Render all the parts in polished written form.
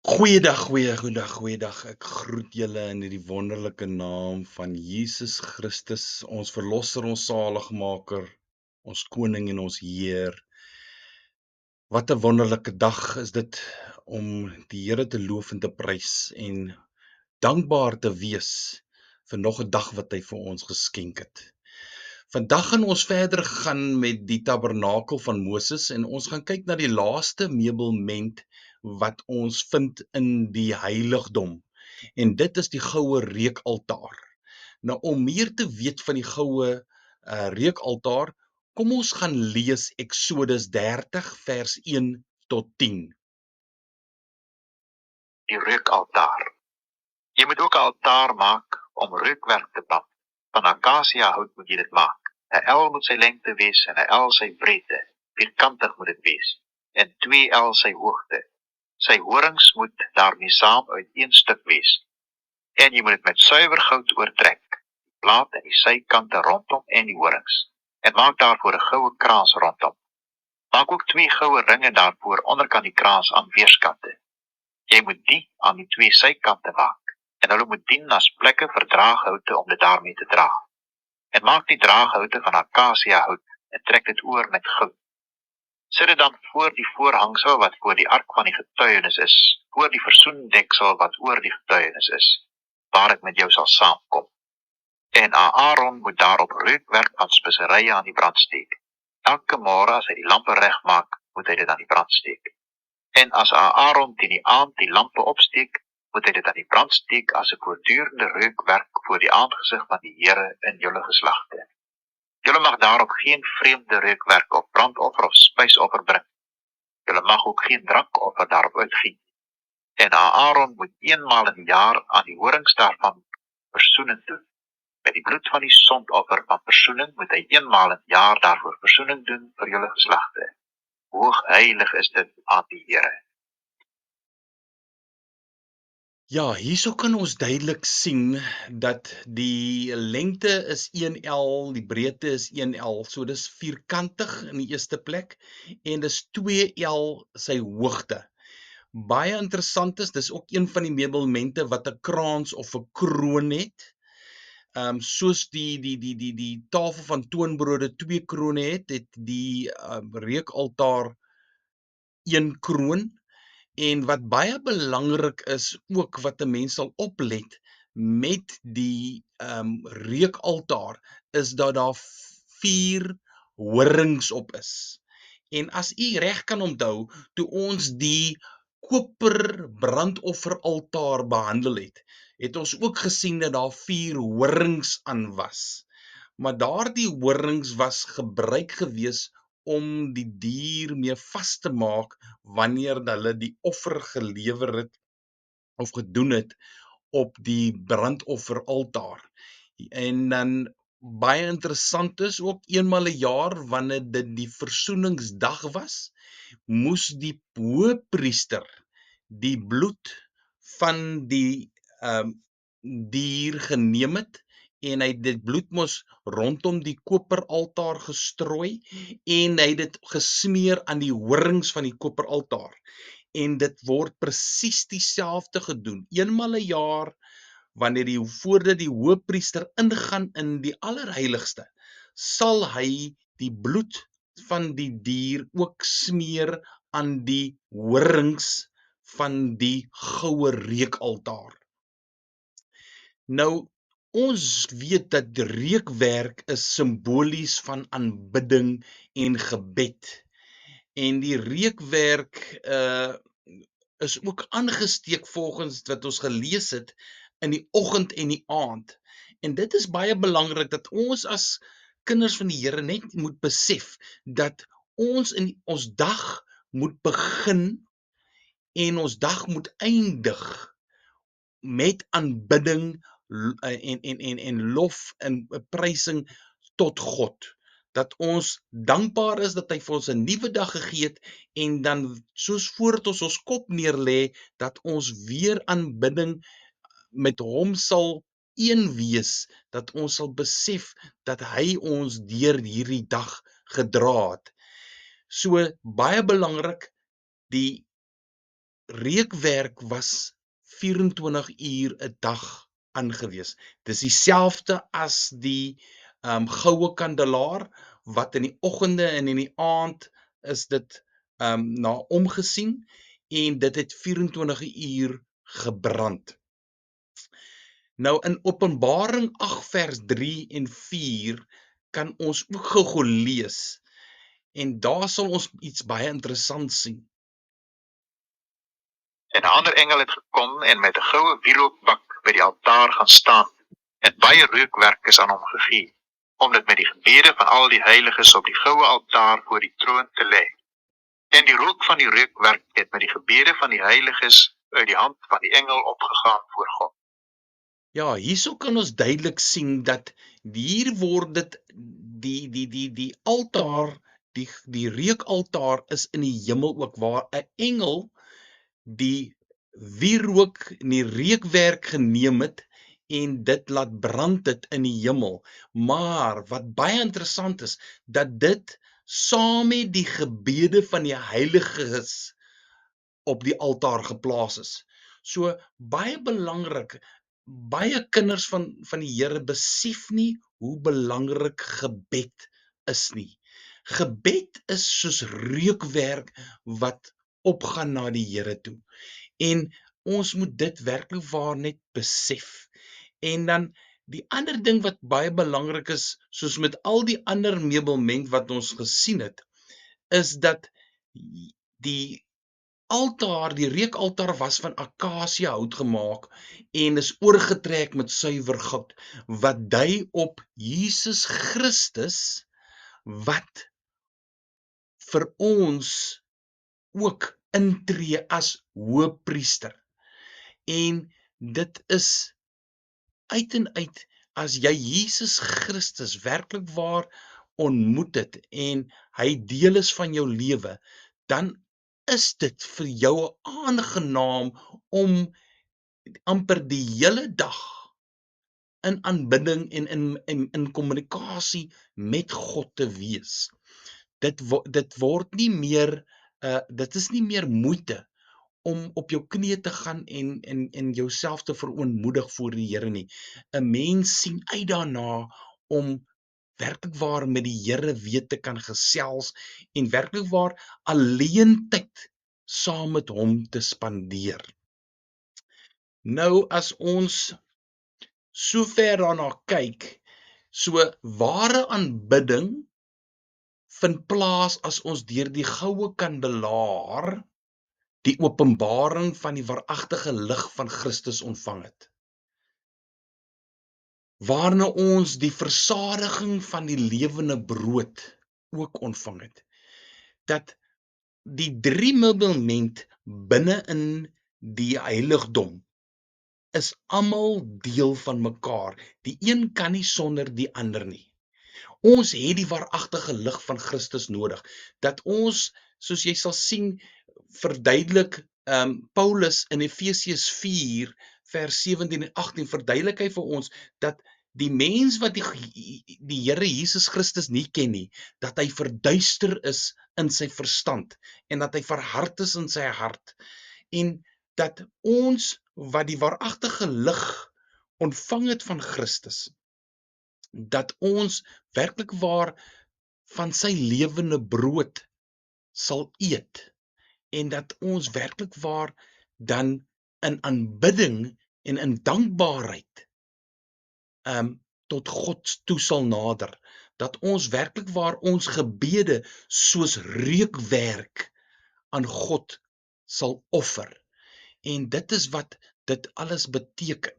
Goeiedag. Ek groet julle in die wonderlike naam van Jesus Christus, ons verlosser, ons saligmaker, ons koning en ons Heer. Wat 'n wonderlike dag is dit om die Here te loof en te prys en dankbaar te wees vir nog 'n dag wat hy vir ons geskenk het. Vandag gaan ons verder gaan met die tabernakel van Moses en ons gaan kyk na die laaste meubelment wat ons vind in die heiligdom. En dit is die goue reukaltaar. Nou om meer te weet van die goue reukaltaar, kom ons gaan lees Eksodus 30 vers 1 tot 10. Die reukaltaar. Jy moet ook 'n altaar maak om reukwerk te brand. Van akasia hout moet jy dit maak. 'n L moet sy lengte wees en 'n L sy breedte. Vierkantig moet dit wees en 2 L sy hoogte. Sy horings moet daarmee saam uit een stuk wees. En jy moet dit met suiwer goud oortrek. Die plaat en die sykante rondom en die horings. En maak daarvoor 'n goue kraans rondom. Maak ook 2 goue ringe daarvoor onderkant die kraans aan weerskante. Jy moet die aan die 2 sykante maak. En hulle moet dien as plekke vir draaghoute om dit daarmee te dra. En maak die draaghoute van akasia hout en trek dit oor met goud. Sit dit dan voor die voorhangsel wat voor die ark van die getuienis is, voor die versoendeksel wat oor die getuienis is, waar ek met jou sal saamkom. En Aaron moet daarop reukwerk van speserye aan die brand steek. Elke môre as hy die lampe regmaak, moet hy dit aan die brand steek. En as Aaron teen die aand die lampe opsteek, moet hy dit aan die brand steek as 'n voortdurende reukwerk voor die aangesig van die Here in julle geslagte. Julle mag daarop geen vreemde reukwerk of brandoffer of spysoffer bring. Julle mag ook geen drankoffer daarop uitgiet. En Aaron moet eenmaal in die jaar aan die horings daarvan versoening doen. Met die bloed van die sondoffer van versoening moet hy eenmaal in die jaar daarvoor versoening doen vir julle geslagte. Hoog heilig is dit aan die Here. Ja, hierso kan ons duidelik sien dat die lengte is 1L, die breedte is 1L, so dis vierkantig in die eerste plek en dis 2L sy hoogte. Baie interessant is, dis ook een van die meubelmente wat 'n kraans of 'n kroon het. Soos die tafel van toonbrode 2 krone het die reukaltaar 1 kroon. En wat baie belangrik is ook wat 'n mens sal oplet met die reukaltaar is dat daar 4 horings op is. En as u reg kan onthou, toe ons die koper brandofferaltaar behandel het ons ook gesien dat daar 4 horings aan was. Maar daardie horings was gebruik gewees om die dier mee vas te maak wanneer hulle die offer gelewer het of gedoen het op die brandofferaltaar. En dan baie interessant is ook eenmal 'n jaar wanneer dit die versoeningsdag was, moes die hoëpriester die bloed van die dier geneem het en hy het dit bloed mos rondom die koperaltaar gestrooi en hy het dit gesmeer aan die horings van die koperaltaar. En dit word presies dieselfde gedoen eenmal 'n jaar wanneer voordat die hoëpriester ingaan in die allerheiligste, sal hy die bloed van die dier ook smeer aan die horings van die goue reukaltaar. Nou, ons weet dat reukwerk is simbolies van aanbidding en gebed. En die reukwerk is ook aangesteek volgens wat ons gelees het in die oggend en die aand. En dit is baie belangrik dat ons as kinders van die Here net moet besef dat ons in ons dag moet begin en ons dag moet eindig met aanbidding en lof en prysing tot God. Dat ons dankbaar is dat hy vir ons 'n nuwe dag gegee het en dan soos voordat ons kop neerlê dat ons weer aanbidding met hom sal een wees, dat ons sal besef dat hy ons deur hierdie dag gedra het. So baie belangrik, die reukwerk was 24 uur 'n dag aangewees. Dis dieselfde as die goue kandelaar wat in die oggende en in die aand is dit na omgesien en dit het 24 uur gebrand. Nou in Openbaring 8 vers 3 en 4 kan ons ook gou lees en daar sal ons iets baie interessants sien. En 'n ander engel het gekom en met 'n goue wierookbak by die altaar gaan staan en baie reukwerk is aan hom gegee, om dit met die gebede van al die heiliges op die goue altaar voor die troon te lê. En die rook van die reukwerk het met die gebede van die heiliges uit die hand van die engel opgegaan voor God. Ja, hierso kan ons duidelik sien dat hier word dit die altaar, die reukaltaar is in die hemel ook, waar 'n engel die wierook en die reukwerk geneem het en dit laat brand het in die hemel. Maar wat baie interessant is, dat dit saam met die gebede van die heiliges op die altaar geplaas is. So baie belangrik, baie kinders van die Here besef nie hoe belangrik gebed is nie. Gebed is soos reukwerk wat opgaan na die Here toe. En ons moet dit werklik waar net besef. En dan die ander ding wat baie belangrik is, soos met al die ander meubelment wat ons gesien het, is dat die altaar, die reukaltaar was van akasia hout gemaak en is oorgetrek met suiwer goud, wat dui op Jesus Christus wat vir ons ook intree as hoëpriester. En dit is uit en uit, as jy Jesus Christus werklik waar ontmoet het en hy deel is van jou lewe, dan is dit vir jou aangenaam om amper die hele dag in aanbidding en in kommunikasie met God te wees. Dit word nie meer dit is nie meer moeite om op jou knieë te gaan en jouself te verootmoedig voor die Here nie. 'n Mens sien uit daarna om werklik waar met die Here weer te kan gesels en werklik waar alleen tyd saam met hom te spandeer. Nou as ons so ver daarna kyk, so ware aanbidding vind plaas as ons deur die goue kandelaar die openbaring van die waaragtige lig van Christus ontvang het. Waarna ons die versadiging van die lewende brood ook ontvang het. Dat die 3 meubelment binne in die heiligdom is almal deel van mekaar. Die een kan nie sonder die ander nie. Ons het die waaragtige lig van Christus nodig, dat ons, soos jy sal sien, verduidelik Paulus in Efesiërs 4 vers 17 en 18 verduidelik hy vir ons dat die mens wat die Here Jesus Christus nie ken nie, dat hy verduister is in sy verstand en dat hy verhard is in sy hart, en dat ons wat die waaragtige lig ontvang het van Christus, dat ons werklik waar van sy lewende brood sal eet en dat ons werklik waar dan in aanbidding en in dankbaarheid tot God toe sal nader, dat ons werklik waar ons gebede soos reukwerk aan God sal offer. En dit is wat dit alles beteken.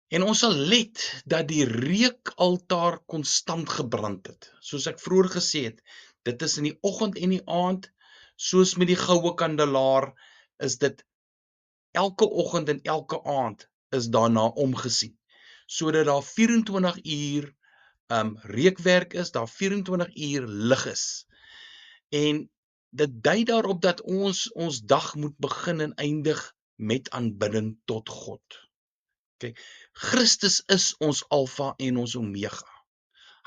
En ons sal let dat die reukaltaar konstant gebrand het. Soos ek vroeër gesê het, dit is in die oggend en die aand, soos met die goue kandelaar, is dit elke oggend en elke aand is daarna omgesien. Sodat daar 24 uur reukwerk is, daar 24 uur lig is. En dit dui daarop dat ons dag moet begin en eindig met aanbidding tot God. Okay. Christus is ons alfa en ons omega.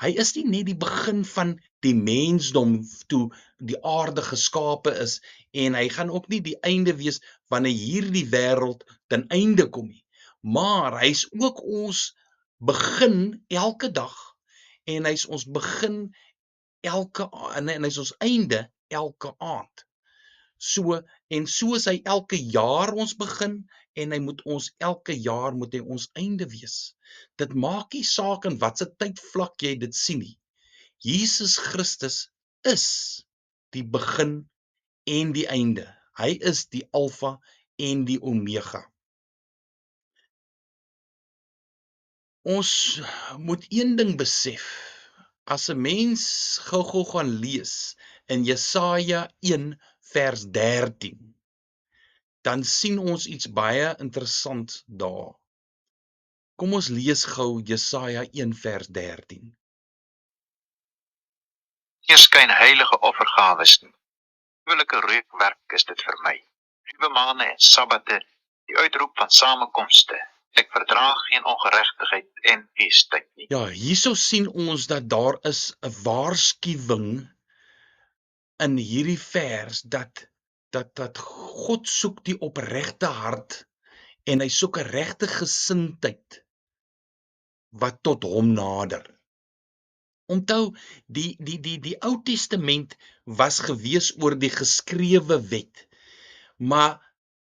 Hy is nie net die begin van die mensdom toe die aarde geskape is en hy gaan ook nie die einde wees wanneer hierdie wêreld ten einde kom nie. Maar hy's ook ons begin elke dag en hy's ons begin en hy's ons einde elke aand. So is hy elke jaar ons begin en hy moet ons einde wees. Dit maak nie saak in watter tydvlak jy dit sien nie. Jesus Christus is die begin en die einde. Hy is die Alfa en die Omega. Ons moet een ding besef. As 'n mens gou-gou gaan lees in Jesaja 1 vers 13, dan sien ons iets baie interessant daar. Kom ons lees gou Jesaja 1 vers 13. Nie skyn heilige offergawes nie. Gruwelike reukwerk is dit vir my. Nuwe maande en sabbate, die uitroep van samekomste. Ek verdraag geen ongeregtigheid en feestyd nie. Ja, hierso sien ons dat daar is 'n waarskuwing in hierdie vers dat God soek die opregte hart en hy soek 'n regte gesindheid wat tot hom nader. Onthou, die Ou Testament was gewees oor die geskrewe wet, maar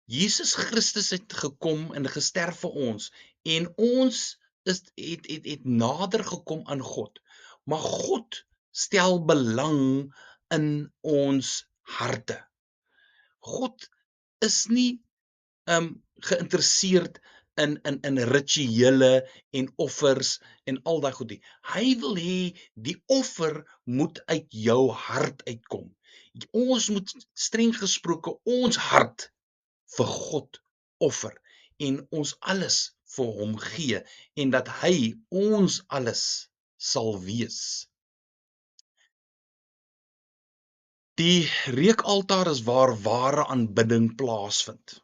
Jesus Christus het gekom en gesterf vir ons en ons het nader gekom aan God. Maar God stel belang in ons harte. God is nie geïnteresseerd in rituele en offers en al daai goed nie. Hy wil hê die offer moet uit jou hart uitkom. Ons moet streng gesproke ons hart vir God offer en ons alles vir hom gee en dat hy ons alles sal wees. Die reukaltaar is waar ware aanbidding plaasvind.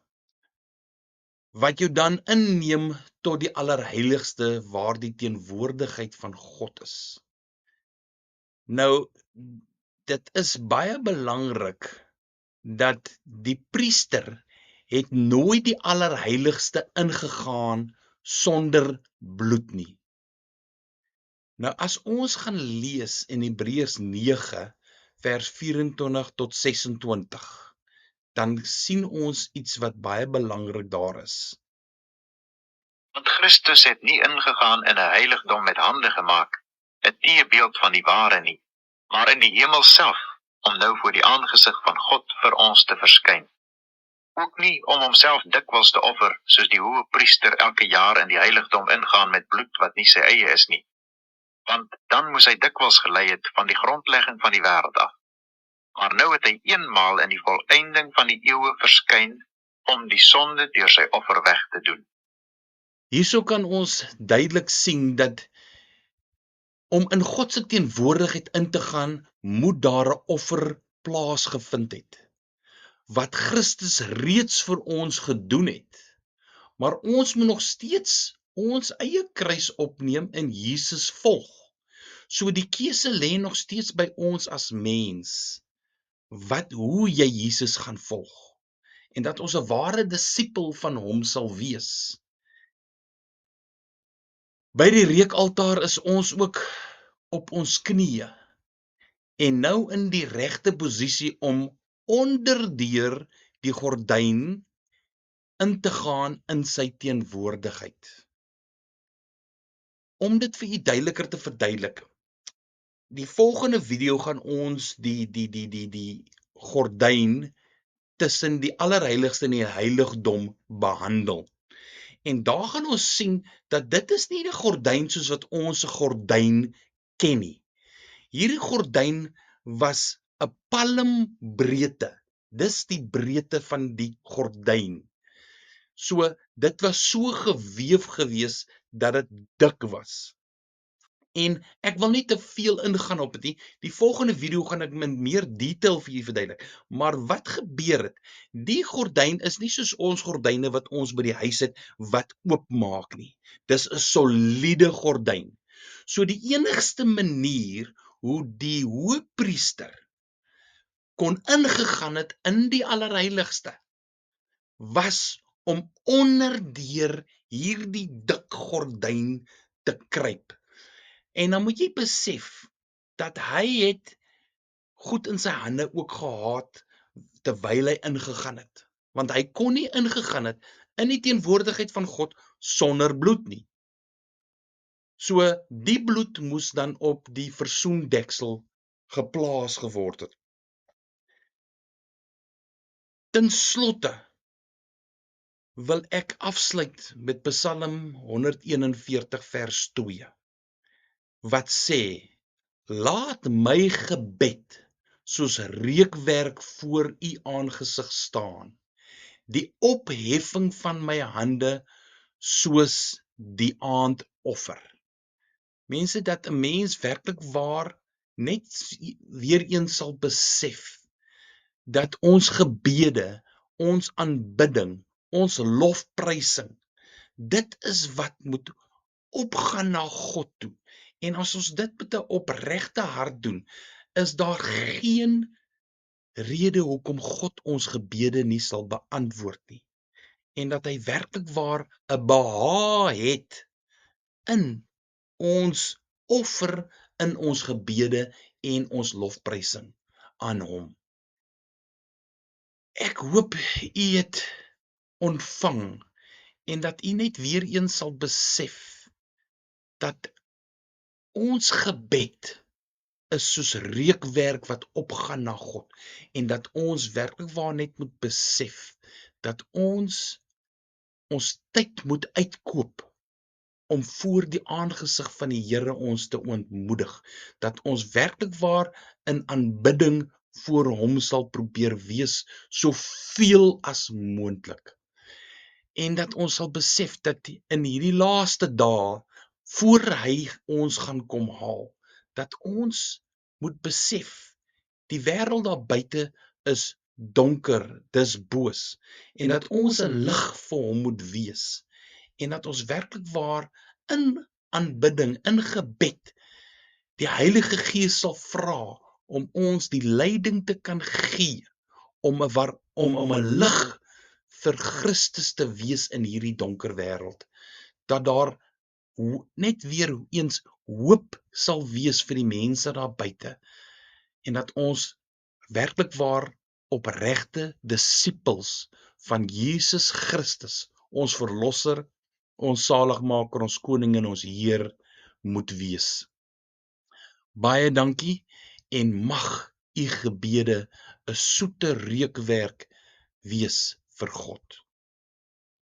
Wat jou dan inneem tot die allerheiligste waar die teenwoordigheid van God is. Nou, dit is baie belangrik dat die priester het nooit die allerheiligste ingegaan sonder bloed nie. Nou as ons gaan lees in Hebreërs 9 vers 24 tot 26, dan sien ons iets wat baie belangrik daar is. Want Christus het nie ingegaan in 'n heiligdom met hande gemaak, 'n teebeeld van die ware nie, maar in die hemel self, om nou voor die aangesig van God vir ons te verskyn. Ook nie om homself dikwels te offer, soos die hoë priester elke jaar in die heiligdom ingaan met bloed wat nie sy eie is nie. Want dan moes hy dikwels gelei het van die grondlegging van die wêreld af. Maar nou het hy eenmaal in die volëinding van die eeue verskyn om die sonde deur sy offer weg te doen. Hierso kan ons duidelik sien dat om in God se teenwoordigheid in te gaan, moet daar 'n offer plaasgevind het. Wat Christus reeds vir ons gedoen het. Maar ons moet nog steeds ons eie kruis opneem en Jesus volg. So die keuse lê nog steeds by ons as mens. Hoe jy Jesus gaan volg. En dat ons 'n ware disipel van hom sal wees. By die reukaltaar is ons ook op ons knieë. En nou in die regte posisie om onderdeur die gordyn in te gaan in sy teenwoordigheid. Om dit vir u duideliker te verduidelik. Die volgende video gaan ons die gordyn tussen die allerheiligste en die heiligdom behandel. En daar gaan ons sien dat dit is nie die gordyn soos wat ons 'n gordyn ken nie. Hierdie gordyn was 'n palmbreedte. Dis die breedte van die gordyn. So dit was so geweef gewees dat dit dik was. En ek wil nie te veel ingaan op dit nie. Die volgende video gaan ek met meer detail vir julle verduidelik. Maar wat gebeur het? Die gordyn is nie soos ons gordyne wat ons by die huis het wat oopmaak nie. Dis 'n soliede gordyn. So die enigste manier hoe die hoëpriester kon ingegaan het in die allerheiligste, was om onderdeur hierdie dik gordyn te kruip. En dan moet jy besef dat hy het goed in sy hande ook gehad terwyl hy ingegaan het. Want hy kon nie ingegaan het in die teenwoordigheid van God sonder bloed nie. So die bloed moes dan op die versoendeksel geplaas geword het. Ten slotte wil ek afsluit met Psalm 141 vers 2, wat sê: Laat my gebed soos reukwerk voor u aangesig staan, die opheffing van my hande soos die aandoffer. Mense, dat 'n mens werklik waar net weer eens sal besef dat ons gebede, ons aanbidding, ons lofprysing, dit is wat moet opgaan na God toe. En as ons dit met 'n opregte hart doen, is daar geen rede hoekom God ons gebede nie sal beantwoord nie. En dat hy werklik waar 'n behaag het in ons offer, in ons gebede en ons lofprysing aan hom. Ek hoop u het ontvang en dat u net weer eens sal besef dat ons gebed is soos reukwerk wat opgaan na God, en dat ons werklik waar net moet besef dat ons tyd moet uitkoop om voor die aangesig van die Here ons te ontmoedig, dat ons werklik waar in aanbidding voor hom sal probeer wees soveel as moontlik. En dat ons sal besef dat in hierdie laaste dae, voor hy ons gaan kom haal, dat ons moet besef, die wêreld daar buite is donker, dis boos, en dat ons 'n lig vir hom moet wees, en dat ons werklik waar in aanbidding, in gebed, die Heilige Gees sal vra om ons die leiding te kan gee, om 'n lig vir Christus te wees in hierdie donker wêreld, dat daar net weer eens hoop sal wees vir die mense daar buite, en dat ons werklik waar opregte disippels van Jesus Christus, ons verlosser, ons saligmaker, ons koning en ons Heer moet wees. Baie dankie, en mag u gebede 'n soete reukwerk wees vir God.